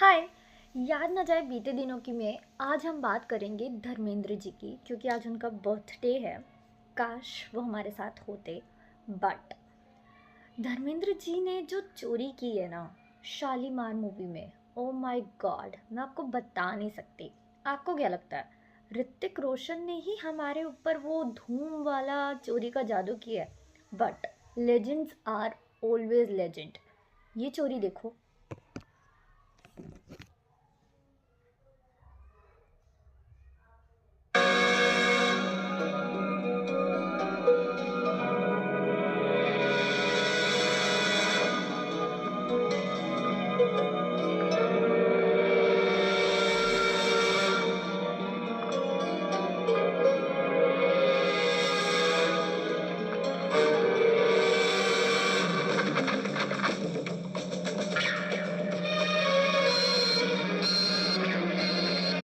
हाय। याद ना जाए बीते दिनों की में आज हम बात करेंगे धर्मेंद्र जी की, क्योंकि आज उनका बर्थडे है। काश वो हमारे साथ होते। बट धर्मेंद्र जी ने जो चोरी की है ना शालीमार मूवी में, ओ माय गॉड, मैं आपको बता नहीं सकती। आपको क्या लगता है ऋतिक रोशन ने ही हमारे ऊपर वो धूम वाला चोरी का जादू किया है? But legends are always legend. ये चोरी देखो,